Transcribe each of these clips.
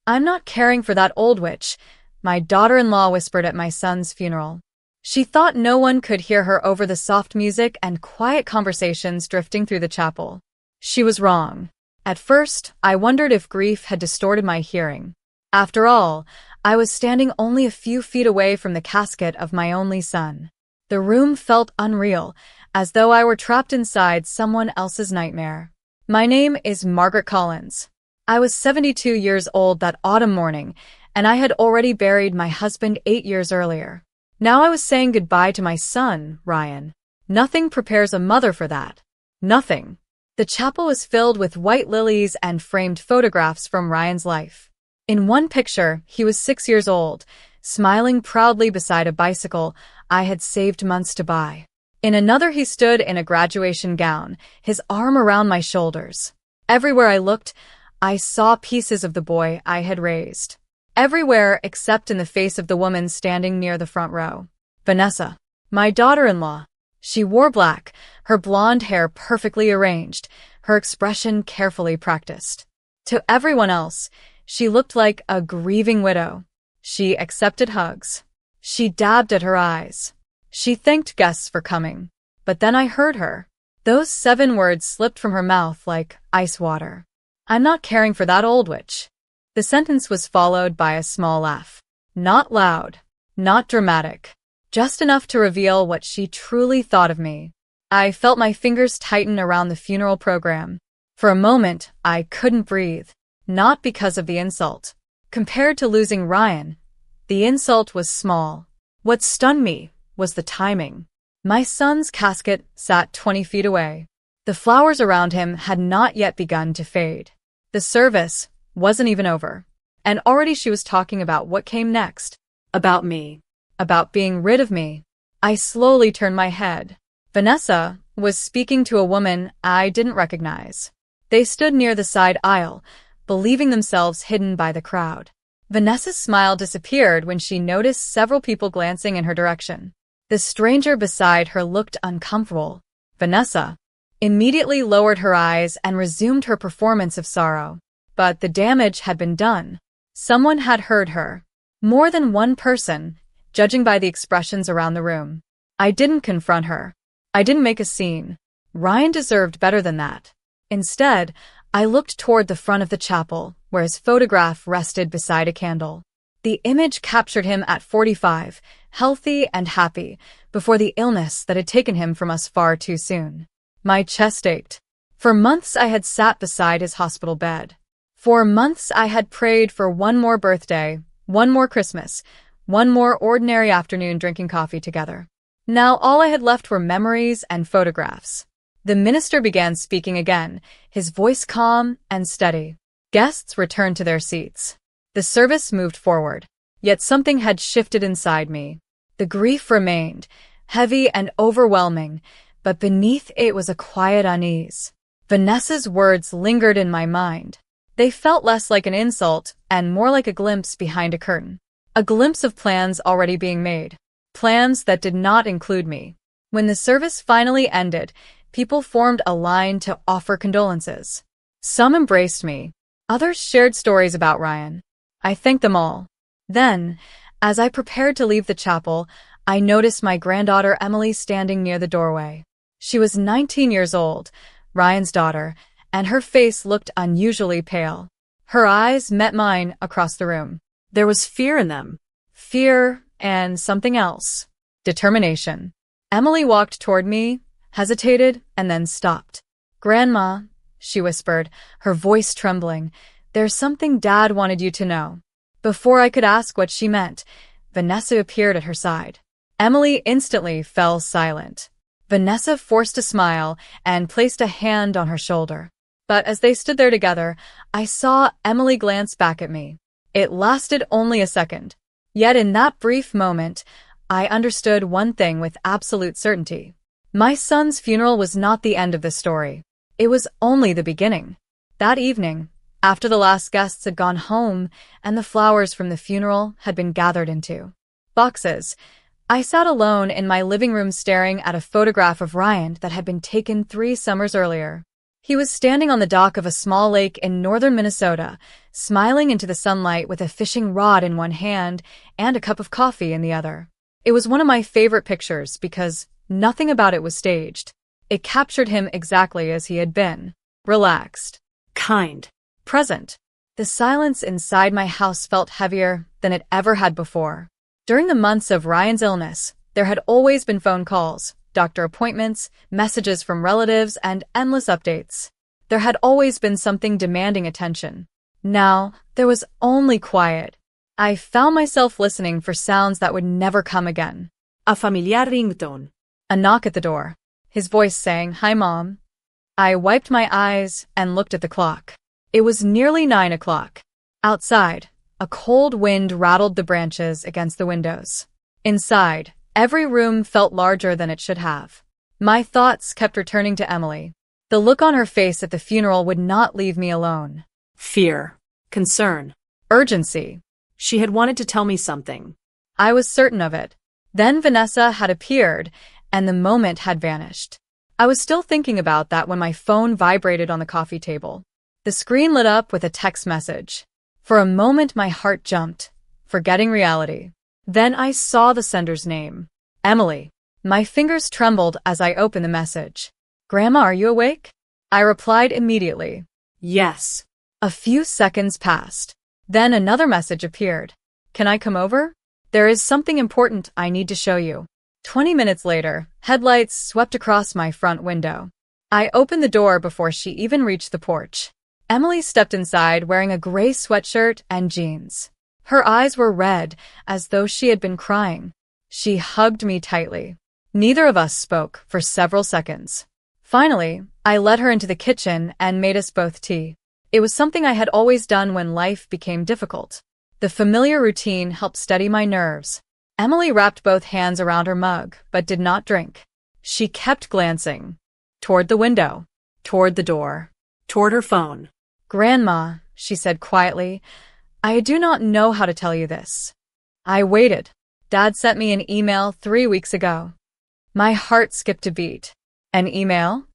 "I'm not caring for that old witch," my daughter-in-law whispered at my son's funeral. She thought no one could hear her over the soft music and quiet conversations drifting through the chapel. She was wrong. At first, I wondered if grief had distorted my hearing. After all, I was standing only a few feet away from the casket of my only son. The room felt unreal, as though I were trapped inside someone else's nightmare. My name is Margaret Collins. I was 72 years old that autumn morning, and I had already buried my husband 8 years earlier. Now I was saying goodbye to my son, Ryan. Nothing prepares a mother for that. Nothing. The chapel was filled with white lilies and framed photographs from Ryan's life. In one picture, he was 6 years old, smiling proudly beside a bicycle I had saved months to buy. In another, he stood in a graduation gown, his arm around my shoulders. Everywhere I looked, I saw pieces of the boy I had raised. Everywhere except in the face of the woman standing near the front row. Vanessa, my daughter-in-law. She wore black, her blonde hair perfectly arranged, her expression carefully practiced. To everyone else, she looked like a grieving widow. She accepted hugs. She dabbed at her eyes. She thanked guests for coming. But then I heard her. Those 7 words slipped from her mouth like ice water. "I'm not caring for that old witch." The sentence was followed by a small laugh. Not loud, not dramatic, just enough to reveal what she truly thought of me. I felt my fingers tighten around the funeral program. For a moment, I couldn't breathe, not because of the insult. Compared to losing Ryan, the insult was small. What stunned me was the timing. My son's casket sat 20 feet away. The flowers around him had not yet begun to fade. The service wasn't even over. And already she was talking about what came next. About me. About being rid of me. I slowly turned my head. Vanessa was speaking to a woman I didn't recognize. They stood near the side aisle, believing themselves hidden by the crowd. Vanessa's smile disappeared when she noticed several people glancing in her direction. The stranger beside her looked uncomfortable. Vanessa immediately lowered her eyes and resumed her performance of sorrow. But the damage had been done. Someone had heard her. More than one person, judging by the expressions around the room. I didn't confront her. I didn't make a scene. Ryan deserved better than that. Instead, I looked toward the front of the chapel, where his photograph rested beside a candle. The image captured him at 45, healthy and happy, before the illness that had taken him from us far too soon. My chest ached. For months I had sat beside his hospital bed. For months I had prayed for one more birthday, one more Christmas, one more ordinary afternoon drinking coffee together. Now all I had left were memories and photographs. The minister began speaking again, his voice calm and steady. Guests returned to their seats. The service moved forward. Yet something had shifted inside me. The grief remained, heavy and overwhelming, but beneath it was a quiet unease. Vanessa's words lingered in my mind. They felt less like an insult and more like a glimpse behind a curtain. A glimpse of plans already being made. Plans that did not include me. When the service finally ended, people formed a line to offer condolences. Some embraced me. Others shared stories about Ryan. I thanked them all. Then, as I prepared to leave the chapel, I noticed my granddaughter Emily standing near the doorway. She was 19 years old, Ryan's daughter, and her face looked unusually pale. Her eyes met mine across the room. There was fear in them. Fear and something else. Determination. Emily walked toward me, hesitated, and then stopped. "Grandma," she whispered, her voice trembling, "there's something Dad wanted you to know." Before I could ask what she meant, Vanessa appeared at her side. Emily instantly fell silent. Vanessa forced a smile and placed a hand on her shoulder. But as they stood there together, I saw Emily glance back at me. It lasted only a second. Yet in that brief moment, I understood one thing with absolute certainty. My son's funeral was not the end of the story. It was only the beginning. That evening, after the last guests had gone home and the flowers from the funeral had been gathered into boxes, I sat alone in my living room staring at a photograph of Ryan that had been taken 3 summers earlier. He was standing on the dock of a small lake in northern Minnesota, smiling into the sunlight with a fishing rod in one hand and a cup of coffee in the other. It was one of my favorite pictures because nothing about it was staged. It captured him exactly as he had been. Relaxed. Kind. Present. The silence inside my house felt heavier than it ever had before. During the months of Ryan's illness, there had always been phone calls, doctor appointments, messages from relatives, and endless updates. There had always been something demanding attention. Now, there was only quiet. I found myself listening for sounds that would never come again. A familiar ringtone. A knock at the door. His voice saying, "Hi, Mom." I wiped my eyes and looked at the clock. It was nearly 9 o'clock. Outside, a cold wind rattled the branches against the windows. Inside, every room felt larger than it should have. My thoughts kept returning to Emily. The look on her face at the funeral would not leave me alone. Fear. Concern. Urgency. She had wanted to tell me something. I was certain of it. Then Vanessa had appeared, and the moment had vanished. I was still thinking about that when my phone vibrated on the coffee table. The screen lit up with a text message. For a moment my heart jumped, forgetting reality. Then I saw the sender's name. Emily. My fingers trembled as I opened the message. "Grandma, are you awake?" I replied immediately. Yes. A few seconds passed. Then another message appeared. "Can I come over? There is something important I need to show you." 20 minutes later, headlights swept across my front window. I opened the door before she even reached the porch. Emily stepped inside wearing a gray sweatshirt and jeans. Her eyes were red, as though she had been crying. She hugged me tightly. Neither of us spoke for several seconds. Finally, I led her into the kitchen and made us both tea. It was something I had always done when life became difficult. The familiar routine helped steady my nerves. Emily wrapped both hands around her mug, but did not drink. She kept glancing. Toward the window. Toward the door. Toward her phone. "Grandma," she said quietly, "I do not know how to tell you this. I waited. Dad sent me an email 3 weeks ago." My heart skipped a beat. "An email?"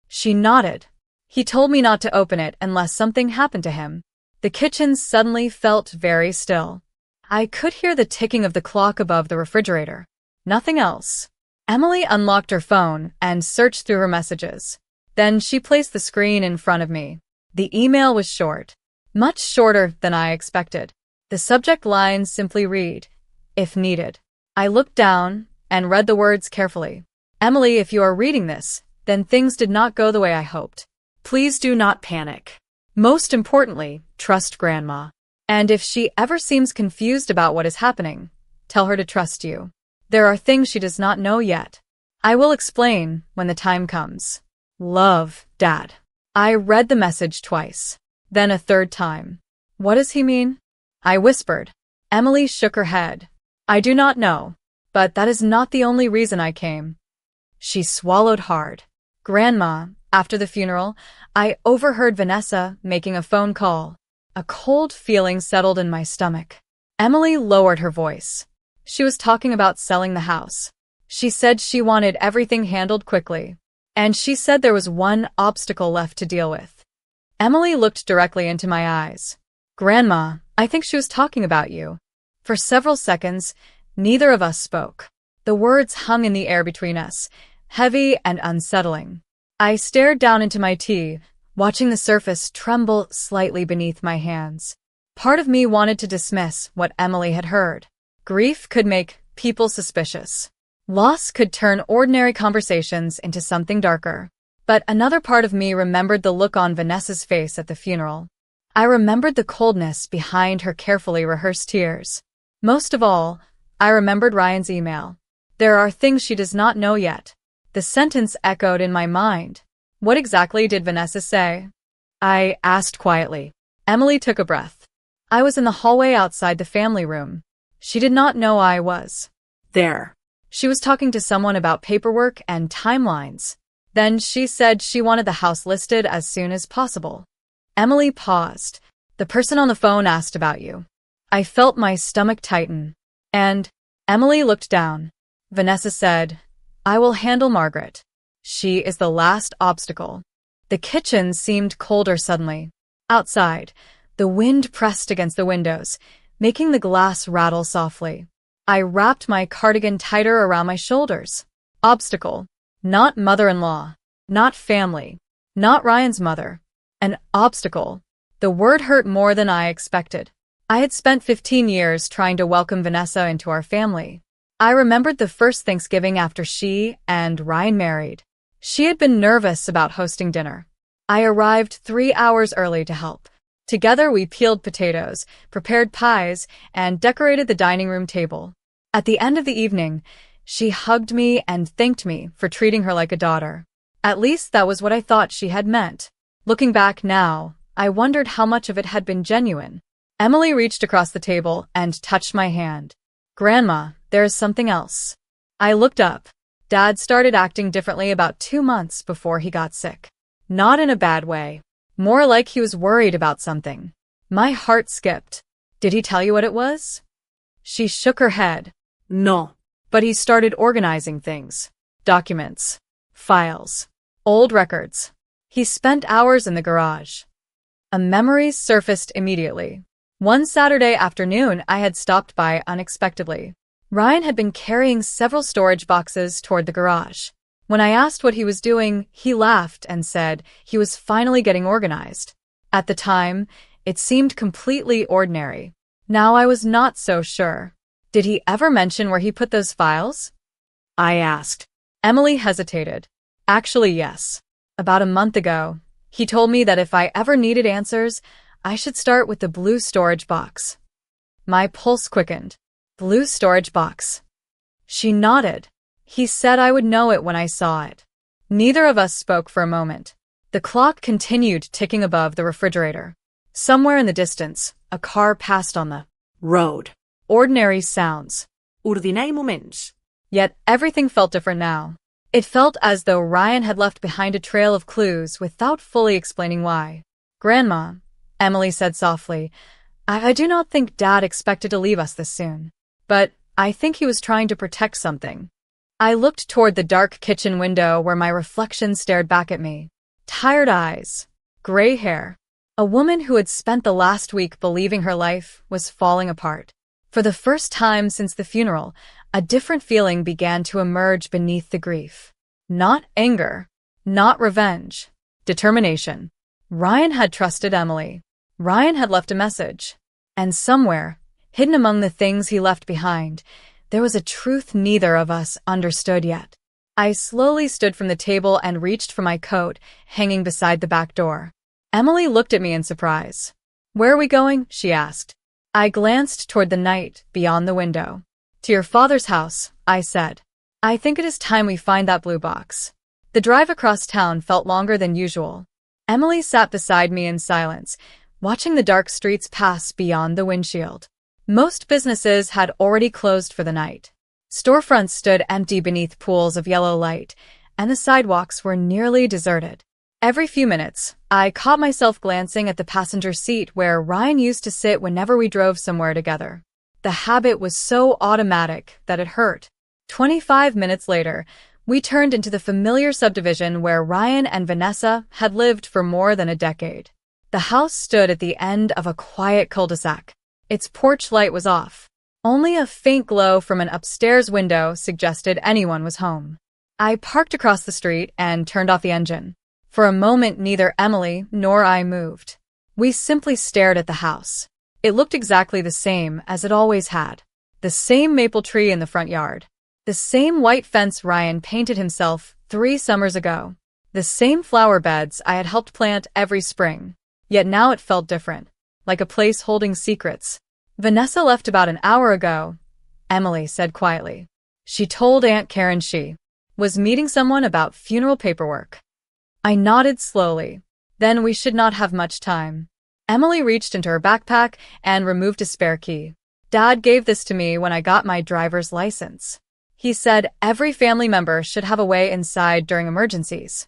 She nodded. "He told me not to open it unless something happened to him." The kitchen suddenly felt very still. I could hear the ticking of the clock above the refrigerator. Nothing else. Emily unlocked her phone and searched through her messages. Then she placed the screen in front of me. The email was short. Much shorter than I expected. The subject lines simply read, "If needed." I looked down and read the words carefully. "Emily, if you are reading this, then things did not go the way I hoped. Please do not panic. Most importantly, trust Grandma. And if she ever seems confused about what is happening, tell her to trust you. There are things she does not know yet. I will explain when the time comes. Love, Dad." I read the message twice. Then a third time. "What does he mean?" I whispered. Emily shook her head. "I do not know, but that is not the only reason I came." She swallowed hard. "Grandma, after the funeral, I overheard Vanessa making a phone call. A cold feeling settled in my stomach." Emily lowered her voice. She was talking about selling the house. She said she wanted everything handled quickly. And she said there was one obstacle left to deal with. Emily looked directly into my eyes. "Grandma, I think she was talking about you." For several seconds, neither of us spoke. The words hung in the air between us, heavy and unsettling. I stared down into my tea, watching the surface tremble slightly beneath my hands. Part of me wanted to dismiss what Emily had heard. Grief could make people suspicious. Loss could turn ordinary conversations into something darker. But another part of me remembered the look on Vanessa's face at the funeral. I remembered the coldness behind her carefully rehearsed tears. Most of all, I remembered Ryan's email. "There are things she does not know yet." The sentence echoed in my mind. What exactly did Vanessa say? I asked quietly. Emily took a breath. I was in the hallway outside the family room. She did not know I was there. She was talking to someone about paperwork and timelines. Then she said she wanted the house listed as soon as possible. Emily paused. "The person on the phone asked about you." I felt my stomach tighten. And Emily looked down. Vanessa said, "I will handle Margaret. She is the last obstacle." The kitchen seemed colder suddenly. Outside, the wind pressed against the windows, making the glass rattle softly. I wrapped my cardigan tighter around my shoulders. Obstacle. Not mother-in-law. Not family. Not Ryan's mother. An obstacle. The word hurt more than I expected. I had spent 15 years trying to welcome Vanessa into our family. I remembered the first Thanksgiving after she and Ryan married. She had been nervous about hosting dinner. I arrived 3 hours early to help. Together we peeled potatoes, prepared pies, and decorated the dining room table. At the end of the evening, she hugged me and thanked me for treating her like a daughter. At least that was what I thought she had meant. Looking back now, I wondered how much of it had been genuine. Emily reached across the table and touched my hand. "Grandma, there is something else." I looked up. Dad started acting differently about 2 months before he got sick. Not in a bad way. More like he was worried about something. My heart skipped. "Did he tell you what it was?" She shook her head. No. But he started organizing things. Documents. Files. Old records. He spent hours in the garage. A memory surfaced immediately. One Saturday afternoon, I had stopped by unexpectedly. Ryan had been carrying several storage boxes toward the garage. When I asked what he was doing, he laughed and said he was finally getting organized. At the time, it seemed completely ordinary. Now I was not so sure. Did he ever mention where he put those files? I asked. Emily hesitated. Actually, yes. About a month ago, he told me that if I ever needed answers, I should start with the blue storage box. My pulse quickened. Blue storage box. She nodded. He said I would know it when I saw it. Neither of us spoke for a moment. The clock continued ticking above the refrigerator. Somewhere in the distance, a car passed on the road. Ordinary sounds. Ordinary moments. Yet everything felt different now. It felt as though Ryan had left behind a trail of clues without fully explaining why. "Grandma," Emily said softly, I do not think Dad expected to leave us this soon. But I think he was trying to protect something." I looked toward the dark kitchen window where my reflection stared back at me. Tired eyes. Gray hair. A woman who had spent the last week believing her life was falling apart. For the first time since the funeral, a different feeling began to emerge beneath the grief. Not anger. Not revenge. Determination. Ryan had trusted Emily. Ryan had left a message. And somewhere, hidden among the things he left behind, there was a truth neither of us understood yet. I slowly stood from the table and reached for my coat, hanging beside the back door. Emily looked at me in surprise. "Where are we going?" she asked. I glanced toward the night beyond the window. "To your father's house," I said. "I think it is time we find that blue box." The drive across town felt longer than usual. Emily sat beside me in silence, watching the dark streets pass beyond the windshield. Most businesses had already closed for the night. Storefronts stood empty beneath pools of yellow light, and the sidewalks were nearly deserted. Every few minutes, I caught myself glancing at the passenger seat where Ryan used to sit whenever we drove somewhere together. The habit was so automatic that it hurt. 25 minutes later, we turned into the familiar subdivision where Ryan and Vanessa had lived for more than a decade. The house stood at the end of a quiet cul-de-sac. Its porch light was off. Only a faint glow from an upstairs window suggested anyone was home. I parked across the street and turned off the engine. For a moment, neither Emily nor I moved. We simply stared at the house. It looked exactly the same as it always had. The same maple tree in the front yard. The same white fence Ryan painted himself 3 summers ago. The same flower beds I had helped plant every spring. Yet now it felt different, like a place holding secrets. "Vanessa left about an hour ago," Emily said quietly. "She told Aunt Karen she was meeting someone about funeral paperwork." I nodded slowly. "Then we should not have much time." Emily reached into her backpack and removed a spare key. "Dad gave this to me when I got my driver's license. He said every family member should have a way inside during emergencies."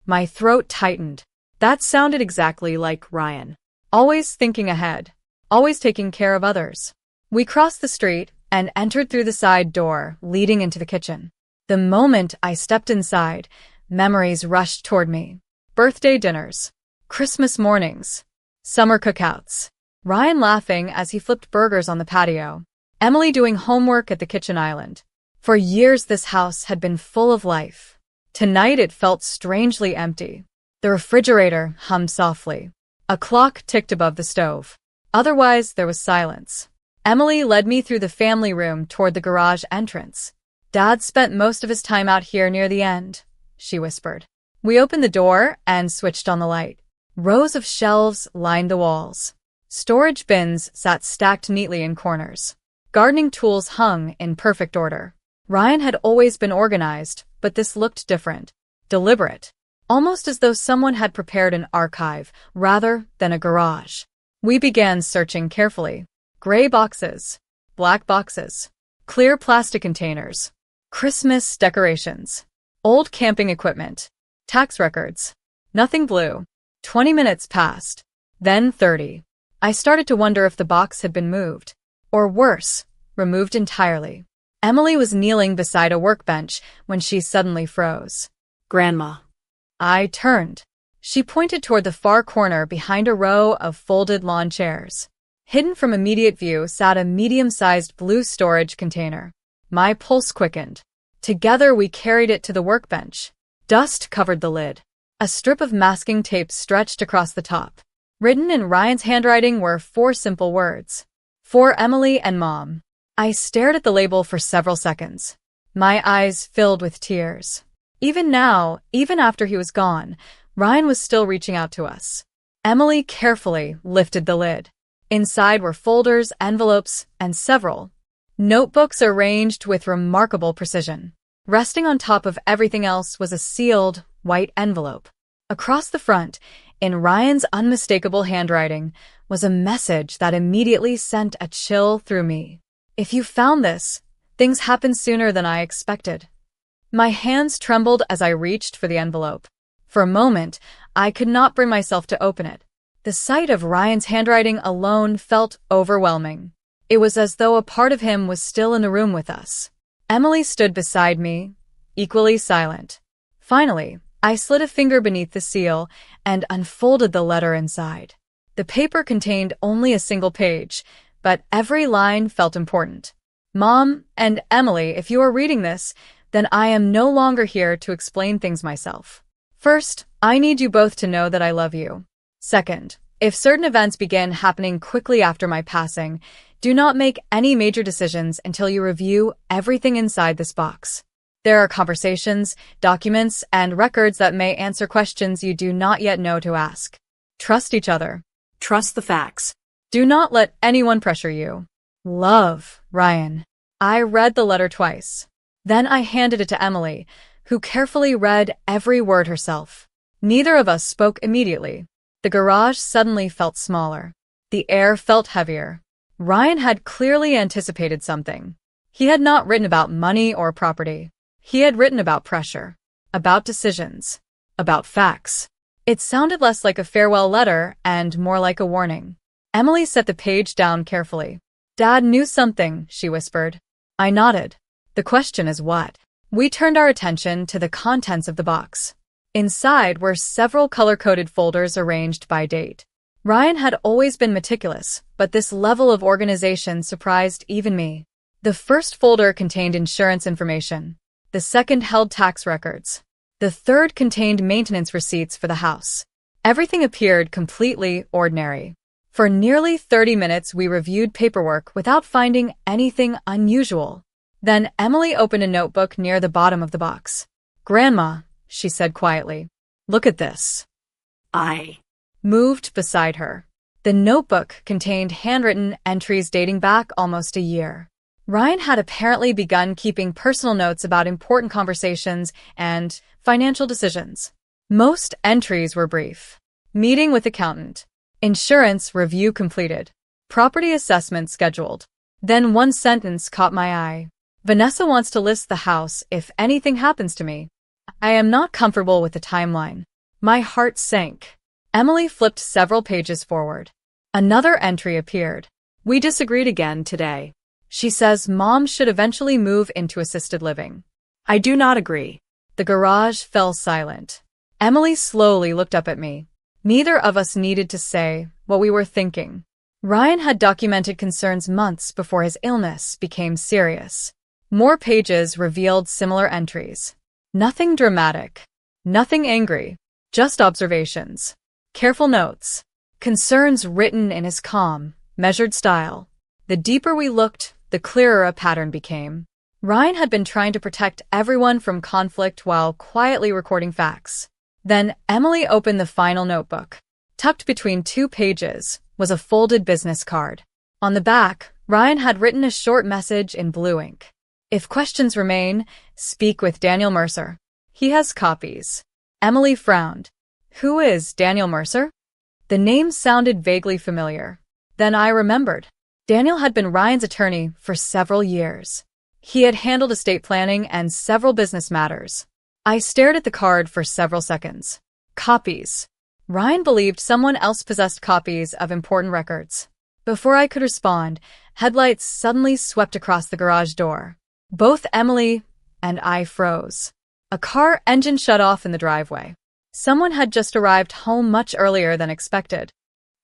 My throat tightened. That sounded exactly like Ryan. Always thinking ahead. Always taking care of others. We crossed the street and entered through the side door leading into the kitchen. The moment I stepped inside, memories rushed toward me. birthday dinners, Christmas mornings, summer cookouts. Ryan laughing as he flipped burgers on the patio. Emily doing homework at the kitchen island. For years this house had been full of life. Tonight it felt strangely empty. The refrigerator hummed softly. A clock ticked above the stove. Otherwise, there was silence. Emily led me through the family room toward the garage entrance. Dad spent most of his time out here near the end, she whispered. We opened the door and switched on the light. Rows of shelves lined the walls. Storage bins sat stacked neatly in corners. Gardening tools hung in perfect order. Ryan had always been organized, but this looked different. Deliberate. Almost as though someone had prepared an archive rather than a garage. We began searching carefully. Gray boxes, black boxes, clear plastic containers, Christmas decorations, old camping equipment, tax records. Nothing blue. 20 minutes passed, then 30. I started to wonder if the box had been moved, or worse, removed entirely. Emily was kneeling beside a workbench when she suddenly froze. Grandma. I turned. She pointed toward the far corner behind a row of folded lawn chairs. Hidden from immediate view sat a medium-sized blue storage container. My pulse quickened. Together we carried it to the workbench. Dust covered the lid. A strip of masking tape stretched across the top. Written in Ryan's handwriting were 4 simple words. For Emily and Mom. I stared at the label for several seconds. My eyes filled with tears. Even now, even after he was gone, Ryan was still reaching out to us. Emily carefully lifted the lid. Inside were folders, envelopes, and several notebooks arranged with remarkable precision. Resting on top of everything else was a sealed, white envelope. Across the front, in Ryan's unmistakable handwriting, was a message that immediately sent a chill through me. If you found this, things happened sooner than I expected. My hands trembled as I reached for the envelope. For a moment, I could not bring myself to open it. The sight of Ryan's handwriting alone felt overwhelming. It was as though a part of him was still in the room with us. Emily stood beside me, equally silent. Finally, I slid a finger beneath the seal and unfolded the letter inside. The paper contained only a single page, but every line felt important. Mom and Emily, if you are reading this, then I am no longer here to explain things myself. First, I need you both to know that I love you. Second, if certain events begin happening quickly after my passing, do not make any major decisions until you review everything inside this box. There are conversations, documents, and records that may answer questions you do not yet know to ask. Trust each other. Trust the facts. Do not let anyone pressure you. Love, Ryan. I read the letter twice. Then I handed it to Emily, who carefully read every word herself. Neither of us spoke immediately. The garage suddenly felt smaller. The air felt heavier. Ryan had clearly anticipated something. He had not written about money or property. He had written about pressure, about decisions, about facts. It sounded less like a farewell letter and more like a warning. Emily set the page down carefully. Dad knew something, she whispered. I nodded. The question is what? We turned our attention to the contents of the box. Inside were several color-coded folders arranged by date. Ryan had always been meticulous, but this level of organization surprised even me. The first folder contained insurance information. The second held tax records. The third contained maintenance receipts for the house. Everything appeared completely ordinary. For nearly 30 minutes we reviewed paperwork without finding anything unusual. Then Emily opened a notebook near the bottom of the box. Grandma, she said quietly, look at this. I Moved beside her. The notebook contained handwritten entries dating back almost a year. Ryan had apparently begun keeping personal notes about important conversations and financial decisions. Most entries were brief. Meeting with accountant. Insurance review completed. Property assessment scheduled. Then one sentence caught my eye. Vanessa wants to list the house if anything happens to me. I am not comfortable with the timeline. My heart sank. Emily flipped several pages forward. Another entry appeared. We disagreed again today. She says Mom should eventually move into assisted living. do not agree. The garage fell silent. Emily slowly looked up at me. Neither of us needed to say what we were thinking. Ryan had documented concerns months before his illness became serious. More pages revealed similar entries. Nothing dramatic. Nothing angry. Just observations. Careful notes. Concerns written in his calm, measured style. The deeper we looked, the clearer a pattern became. Ryan had been trying to protect everyone from conflict while quietly recording facts. Then Emily opened the final notebook. Tucked between 2 pages was a folded business card. On the back, Ryan had written a short message in blue ink. If questions remain, speak with Daniel Mercer. He has copies. Emily frowned. Who is Daniel Mercer? The name sounded vaguely familiar. Then I remembered. Daniel had been Ryan's attorney for several years. He had handled estate planning and several business matters. I stared at the card for several seconds. Copies. Ryan believed someone else possessed copies of important records. Before I could respond, headlights suddenly swept across the garage door. Both Emily and I froze. A car engine shut off in the driveway. Someone had just arrived home much earlier than expected.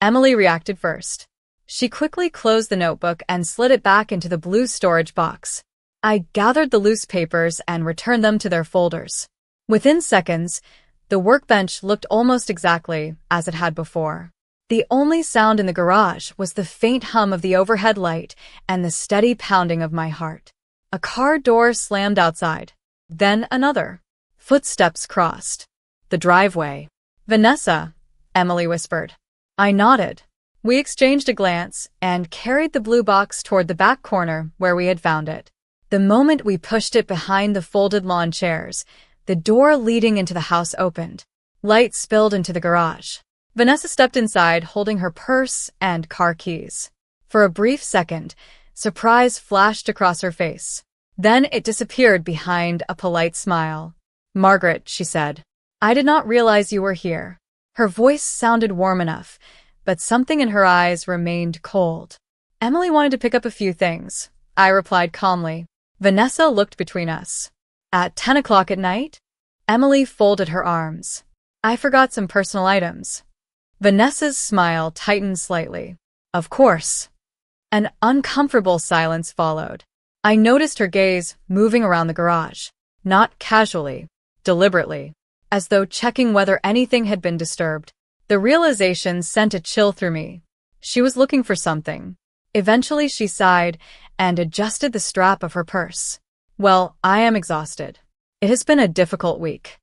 Emily reacted first. She quickly closed the notebook and slid it back into the blue storage box. I gathered the loose papers and returned them to their folders. Within seconds, the workbench looked almost exactly as it had before. The only sound in the garage was the faint hum of the overhead light and the steady pounding of my heart. A car door slammed outside. Then another. Footsteps crossed the driveway. Vanessa, Emily whispered. I nodded. We exchanged a glance and carried the blue box toward the back corner where we had found it. The moment we pushed it behind the folded lawn chairs, the door leading into the house opened. Light spilled into the garage. Vanessa stepped inside holding her purse and car keys. For a brief second, surprise flashed across her face. Then it disappeared behind a polite smile. Margaret, she said, I did not realize you were here. Her voice sounded warm enough, but something in her eyes remained cold. Emily wanted to pick up a few things, I replied calmly. Vanessa looked between us. At 10 o'clock at night? Emily folded her arms. I forgot some personal items. Vanessa's smile tightened slightly. Of course. An uncomfortable silence followed. I noticed her gaze moving around the garage. Not casually, deliberately, as though checking whether anything had been disturbed. The realization sent a chill through me. She was looking for something. Eventually she sighed and adjusted the strap of her purse. Well, I am exhausted. It has been a difficult week.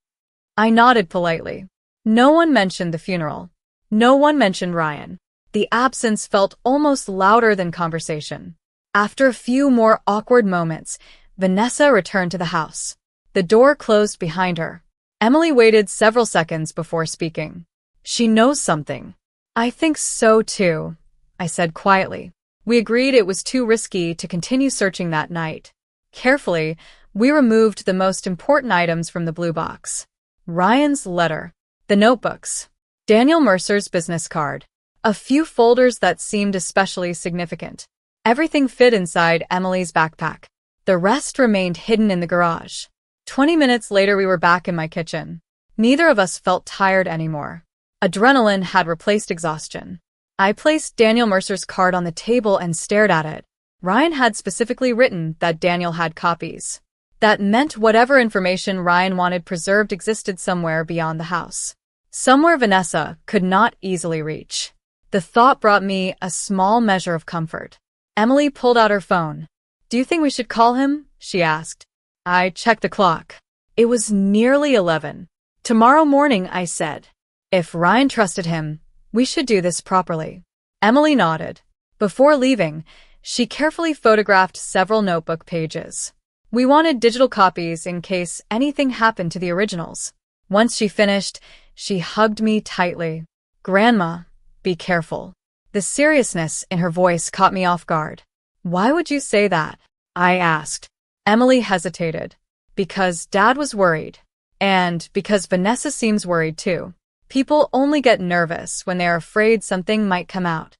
I nodded politely. No one mentioned the funeral. No one mentioned Ryan. The absence felt almost louder than conversation. After a few more awkward moments, Vanessa returned to the house. The door closed behind her. Emily waited several seconds before speaking. She knows something. I think so too, I said quietly. We agreed it was too risky to continue searching that night. Carefully, we removed the most important items from the blue box. Ryan's letter, the notebooks, Daniel Mercer's business card, a few folders that seemed especially significant. Everything fit inside Emily's backpack. The rest remained hidden in the garage. 20 minutes later we were back in my kitchen. Neither of us felt tired anymore. Adrenaline had replaced exhaustion. I placed Daniel Mercer's card on the table and stared at it. Ryan had specifically written that Daniel had copies. That meant whatever information Ryan wanted preserved existed somewhere beyond the house. Somewhere Vanessa could not easily reach. The thought brought me a small measure of comfort. Emily pulled out her phone. Do you think we should call him? She asked. I checked the clock. It was nearly 11. Tomorrow morning, I said. If Ryan trusted him, we should do this properly. Emily nodded. Before leaving, she carefully photographed several notebook pages. We wanted digital copies in case anything happened to the originals. Once she finished, she hugged me tightly. Grandma, be careful. The seriousness in her voice caught me off guard. Why would you say that? I asked. Emily hesitated. Because Dad was worried. And because Vanessa seems worried too. People only get nervous when they are afraid something might come out.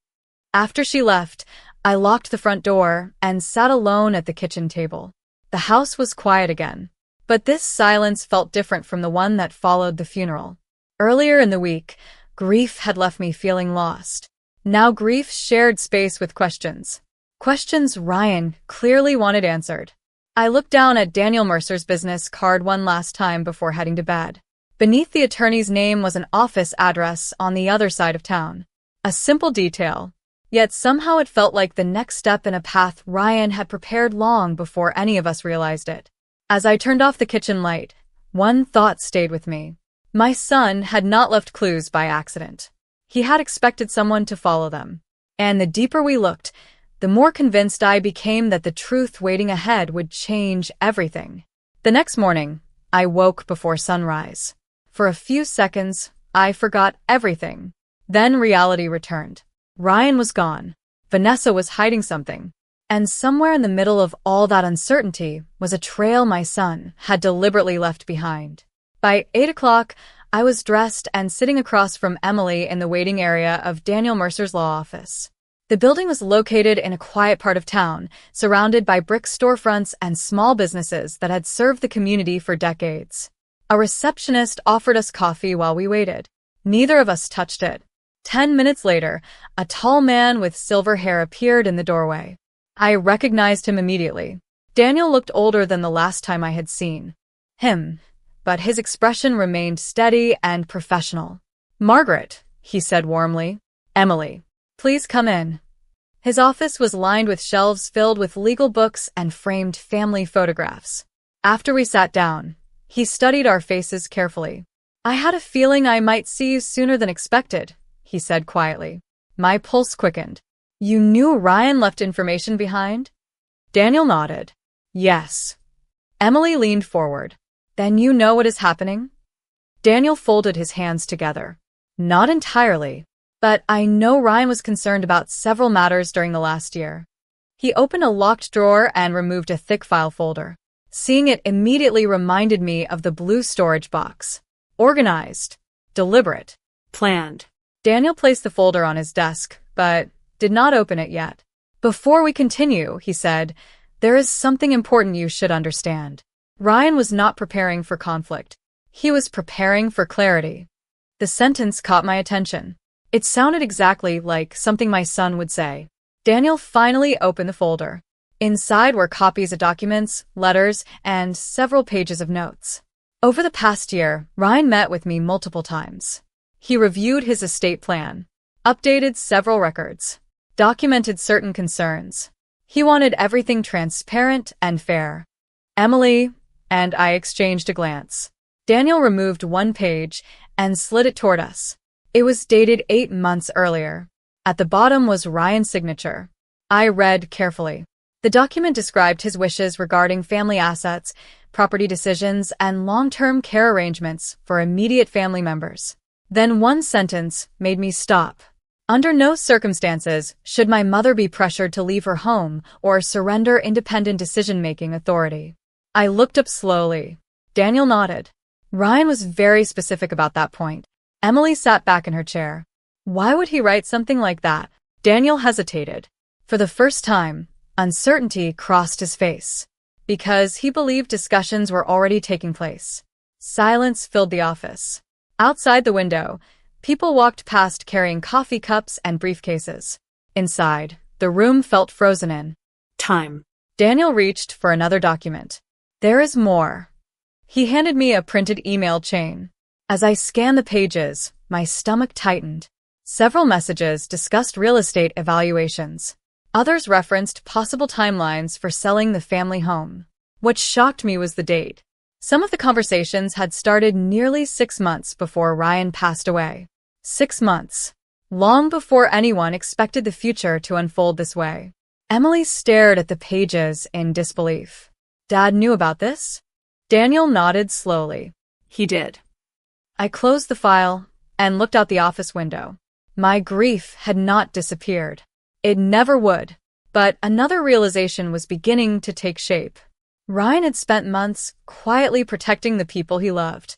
After she left, I locked the front door and sat alone at the kitchen table. The house was quiet again. But this silence felt different from the one that followed the funeral. Earlier in the week, grief had left me feeling lost. Now grief shared space with questions. Questions Ryan clearly wanted answered. I looked down at Daniel Mercer's business card one last time before heading to bed. Beneath the attorney's name was an office address on the other side of town. A simple detail, yet somehow it felt like the next step in a path Ryan had prepared long before any of us realized it. As I turned off the kitchen light, one thought stayed with me. My son had not left clues by accident. He had expected someone to follow them. And the deeper we looked, the more convinced I became that the truth waiting ahead would change everything. The next morning, I woke before sunrise. For a few seconds, I forgot everything. Then reality returned. Ryan was gone. Vanessa was hiding something. And somewhere in the middle of all that uncertainty was a trail my son had deliberately left behind. By 8 o'clock, I was dressed and sitting across from Emily in the waiting area of Daniel Mercer's law office. The building was located in a quiet part of town, surrounded by brick storefronts and small businesses that had served the community for decades. A receptionist offered us coffee while we waited. Neither of us touched it. 10 minutes later, a tall man with silver hair appeared in the doorway. I recognized him immediately. Daniel looked older than the last time I had seen him, but his expression remained steady and professional. "Margaret," he said warmly. "Emily, please come in." His office was lined with shelves filled with legal books and framed family photographs. After we sat down, he studied our faces carefully. "I had a feeling I might see you sooner than expected," he said quietly. My pulse quickened. "You knew Ryan left information behind?" Daniel nodded. "Yes." Emily leaned forward. "Then you know what is happening?" Daniel folded his hands together. "Not entirely, but I know Ryan was concerned about several matters during the last year." He opened a locked drawer and removed a thick file folder. Seeing it immediately reminded me of the blue storage box. Organized. Deliberate. Planned. Daniel placed the folder on his desk, but did not open it yet. "Before we continue," he said, "there is something important you should understand. Ryan was not preparing for conflict. He was preparing for clarity." The sentence caught my attention. It sounded exactly like something my son would say. Daniel finally opened the folder. Inside were copies of documents, letters, and several pages of notes. Over the past year, Ryan met with me multiple times. He reviewed his estate plan, updated several records, documented certain concerns. He wanted everything transparent and fair. Emily and I exchanged a glance. Daniel removed one page and slid it toward us. It was dated 8 months earlier. At the bottom was Ryan's signature. I read carefully. The document described his wishes regarding family assets, property decisions, and long-term care arrangements for immediate family members. Then one sentence made me stop. Under no circumstances should my mother be pressured to leave her home or surrender independent decision-making authority. I looked up slowly. Daniel nodded. Ryan was very specific about that point. Emily sat back in her chair. Why would he write something like that? Daniel hesitated. For the first time, uncertainty crossed his face. Because he believed discussions were already taking place. Silence filled the office. Outside the window, people walked past carrying coffee cups and briefcases. Inside, the room felt frozen in Time. Daniel reached for another document. There is more. He handed me a printed email chain. As I scanned the pages, my stomach tightened. Several messages discussed real estate evaluations. Others referenced possible timelines for selling the family home. What shocked me was the date. Some of the conversations had started nearly 6 months before Ryan passed away. 6 months. Long before anyone expected the future to unfold this way. Emily stared at the pages in disbelief. Dad knew about this? Daniel nodded slowly. He did. I closed the file and looked out the office window. My grief had not disappeared. It never would. But another realization was beginning to take shape. Ryan had spent months quietly protecting the people he loved.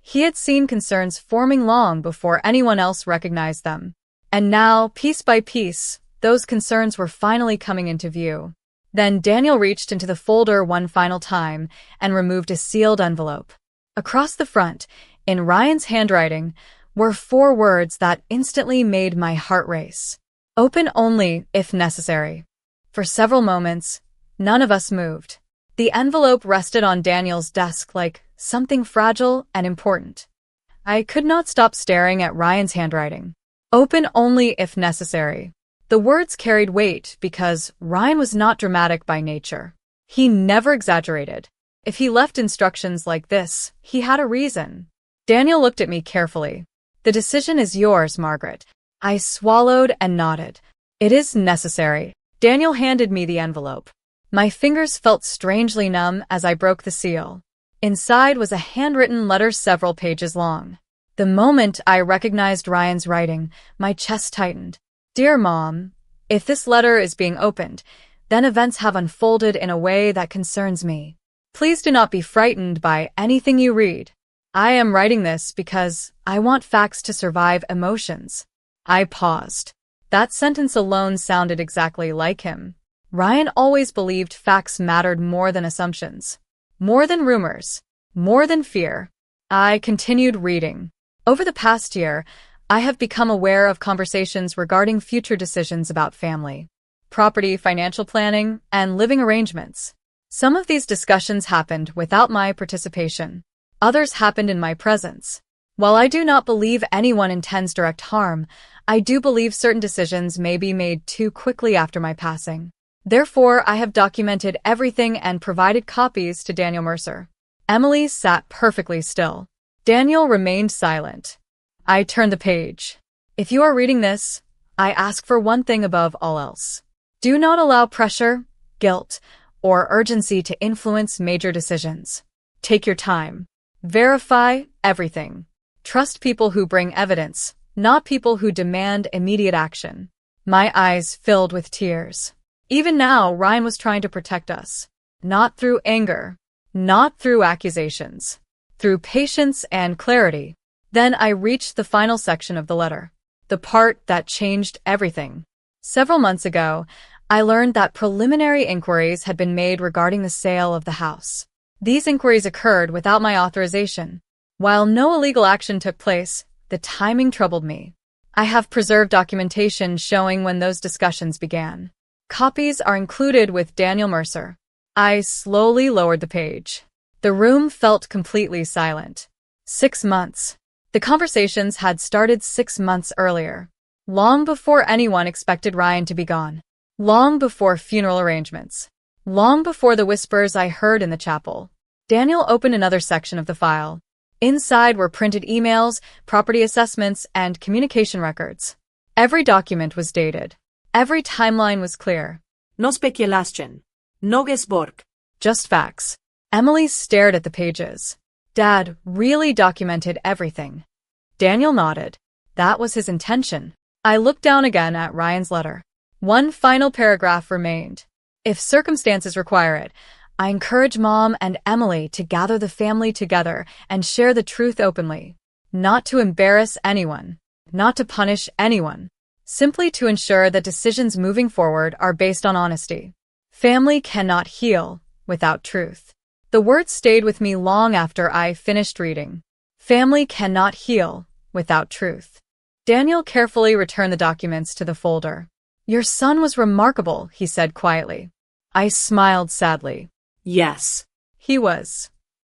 He had seen concerns forming long before anyone else recognized them. And now, piece by piece, those concerns were finally coming into view. Then Daniel reached into the folder one final time and removed a sealed envelope. Across the front, in Ryan's handwriting, were 4 words that instantly made my heart race. Open only if necessary. For several moments, none of us moved. The envelope rested on Daniel's desk like something fragile and important. I could not stop staring at Ryan's handwriting. Open only if necessary. The words carried weight because Ryan was not dramatic by nature. He never exaggerated. If he left instructions like this, he had a reason. Daniel looked at me carefully. The decision is yours, Margaret. I swallowed and nodded. It is necessary. Daniel handed me the envelope. My fingers felt strangely numb as I broke the seal. Inside was a handwritten letter several pages long. The moment I recognized Ryan's writing, my chest tightened. Dear Mom, if this letter is being opened, then events have unfolded in a way that concerns me. Please do not be frightened by anything you read. I am writing this because I want facts to survive emotions. I paused. That sentence alone sounded exactly like him. Ryan always believed facts mattered more than assumptions. More than rumors. More than fear. I continued reading. Over the past year, I have become aware of conversations regarding future decisions about family, property, financial planning, and living arrangements. Some of these discussions happened without my participation. Others happened in my presence. While I do not believe anyone intends direct harm, I do believe certain decisions may be made too quickly after my passing. Therefore, I have documented everything and provided copies to Daniel Mercer. Emily sat perfectly still. Daniel remained silent. I turned the page. If you are reading this, I ask for one thing above all else. Do not allow pressure, guilt, or urgency to influence major decisions. Take your time. Verify everything. Trust people who bring evidence, not people who demand immediate action. My eyes filled with tears. Even now, Ryan was trying to protect us. Not through anger, not through accusations, through patience and clarity. Then I reached the final section of the letter, the part that changed everything. Several months ago, I learned that preliminary inquiries had been made regarding the sale of the house. These inquiries occurred without my authorization. While no illegal action took place, the timing troubled me. I have preserved documentation showing when those discussions began. Copies are included with Daniel Mercer. I slowly lowered the page. The room felt completely silent. 6 months. The conversations had started 6 months earlier. Long before anyone expected Ryan to be gone. Long before funeral arrangements. Long before the whispers I heard in the chapel. Daniel opened another section of the file. Inside were printed emails, property assessments, and communication records. Every document was dated. Every timeline was clear. No speculation. No guesswork. Just facts. Emily stared at the pages. Dad really documented everything. Daniel nodded. That was his intention. I looked down again at Ryan's letter. One final paragraph remained. If circumstances require it, I encourage Mom and Emily to gather the family together and share the truth openly. Not to embarrass anyone. Not to punish anyone. Simply to ensure that decisions moving forward are based on honesty. Family cannot heal without truth. The words stayed with me long after I finished reading. Family cannot heal without truth. Daniel carefully returned the documents to the folder. Your son was remarkable, he said quietly. I smiled sadly. Yes. He was.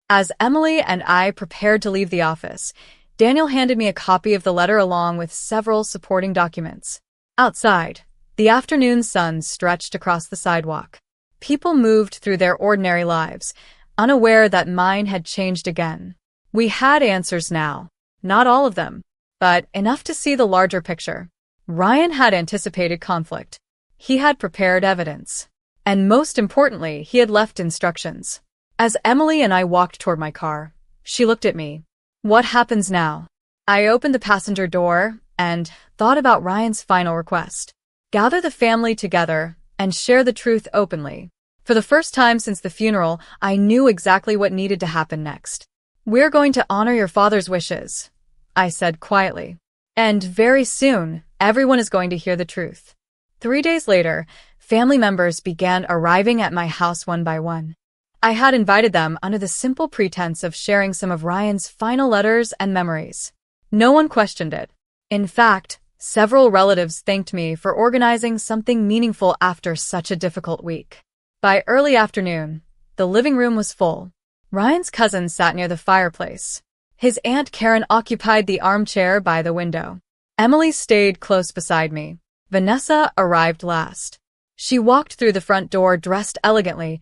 As Emily and I prepared to leave the office, Daniel handed me a copy of the letter along with several supporting documents. Outside, the afternoon sun stretched across the sidewalk. People moved through their ordinary lives, unaware that mine had changed again. We had answers now. Not all of them, but enough to see the larger picture. Ryan had anticipated conflict. He had prepared evidence. And most importantly, he had left instructions. As Emily and I walked toward my car, she looked at me. What happens now? I opened the passenger door and thought about Ryan's final request. Gather the family together and share the truth openly. For the first time since the funeral, I knew exactly what needed to happen next. We're going to honor your father's wishes, I said quietly. And very soon, everyone is going to hear the truth. 3 days later, family members began arriving at my house one by one. I had invited them under the simple pretense of sharing some of Ryan's final letters and memories. No one questioned it. In fact, several relatives thanked me for organizing something meaningful after such a difficult week. By early afternoon, the living room was full. Ryan's cousin sat near the fireplace. His Aunt Karen occupied the armchair by the window. Emily stayed close beside me. Vanessa arrived last. She walked through the front door dressed elegantly,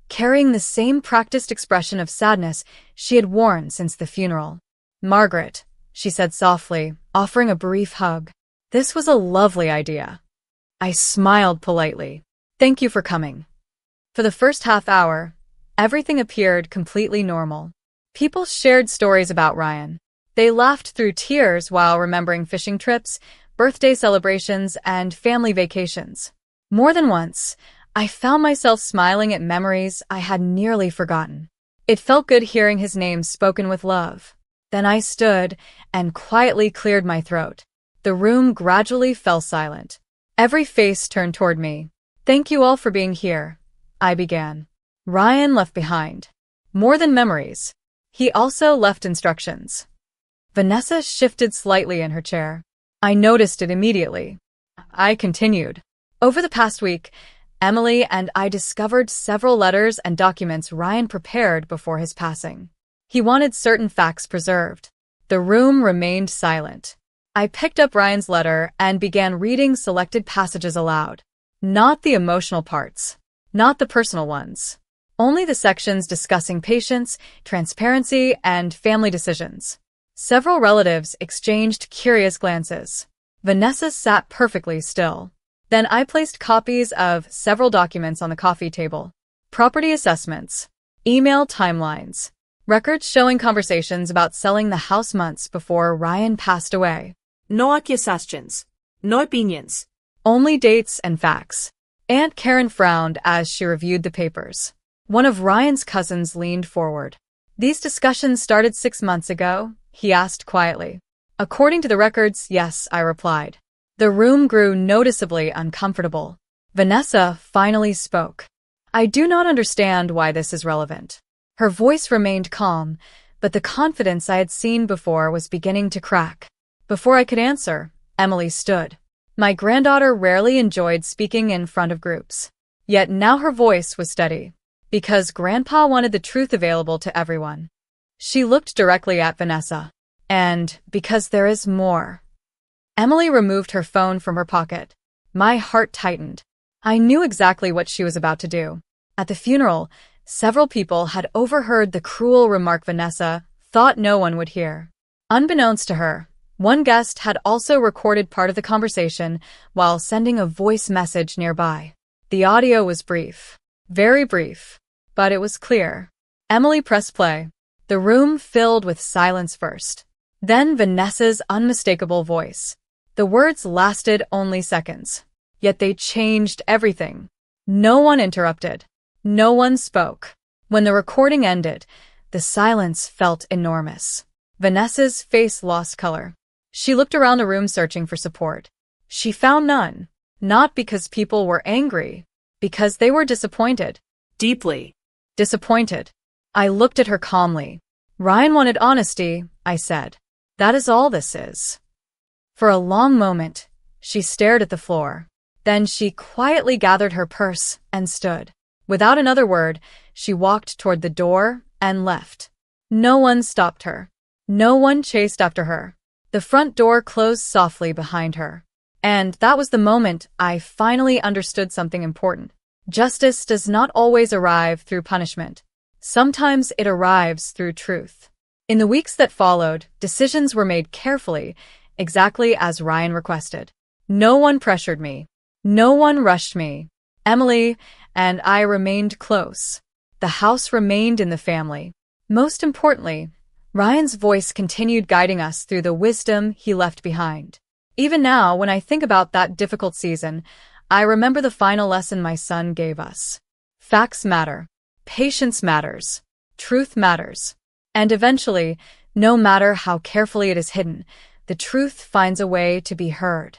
carrying the same practiced expression of sadness she had worn since the funeral. "Margaret," she said softly, offering a brief hug. "This was a lovely idea." I smiled politely. "Thank you for coming." For the first half hour, everything appeared completely normal. People shared stories about Ryan. They laughed through tears while remembering fishing trips, birthday celebrations, and family vacations. More than once, I found myself smiling at memories I had nearly forgotten. It felt good hearing his name spoken with love. Then I stood and quietly cleared my throat. The room gradually fell silent. Every face turned toward me. "Thank you all for being here," I began. Ryan left behind more than memories. He also left instructions. Vanessa shifted slightly in her chair. I noticed it immediately. I continued. "Over the past week, Emily and I discovered several letters and documents Ryan prepared before his passing. He wanted certain facts preserved." The room remained silent. I picked up Ryan's letter and began reading selected passages aloud. Not the emotional parts. Not the personal ones. Only the sections discussing patience, transparency, and family decisions. Several relatives exchanged curious glances. Vanessa sat perfectly still. Then I placed copies of several documents on the coffee table. Property assessments, email timelines, records showing conversations about selling the house months before Ryan passed away. No accusations. No opinions. Only dates and facts. Aunt Karen frowned as she reviewed the papers. One of Ryan's cousins leaned forward. "These discussions started 6 months ago?" he asked quietly. "According to the records, yes," I replied. The room grew noticeably uncomfortable. Vanessa finally spoke. "I do not understand why this is relevant." Her voice remained calm, but the confidence I had seen before was beginning to crack. Before I could answer, Emily stood. My granddaughter rarely enjoyed speaking in front of groups. Yet now her voice was steady. Because Grandpa wanted the truth available to everyone. She looked directly at Vanessa. And because there is more. Emily removed her phone from her pocket. My heart tightened. I knew exactly what she was about to do. At the funeral, several people had overheard the cruel remark Vanessa thought no one would hear. Unbeknownst to her, one guest had also recorded part of the conversation while sending a voice message nearby. The audio was brief. Very brief. But it was clear. Emily pressed play. The room filled with silence first. Then Vanessa's unmistakable voice. The words lasted only seconds. Yet they changed everything. No one interrupted. No one spoke. When the recording ended, the silence felt enormous. Vanessa's face lost color. She looked around the room searching for support. She found none. Not because people were angry. Because they were disappointed. Deeply. Disappointed. I looked at her calmly. "Ryan wanted honesty," I said. "That is all this is." For a long moment, she stared at the floor. Then she quietly gathered her purse and stood. Without another word, she walked toward the door and left. No one stopped her. No one chased after her. The front door closed softly behind her. And that was the moment I finally understood something important. Justice does not always arrive through punishment. Sometimes it arrives through truth. In the weeks that followed, decisions were made carefully, exactly as Ryan requested. No one pressured me. No one rushed me. Emily and I remained close. The house remained in the family. Most importantly, Ryan's voice continued guiding us through the wisdom he left behind. Even now, when I think about that difficult season, I remember the final lesson my son gave us. Facts matter. Patience matters. Truth matters. And eventually, no matter how carefully it is hidden, the truth finds a way to be heard.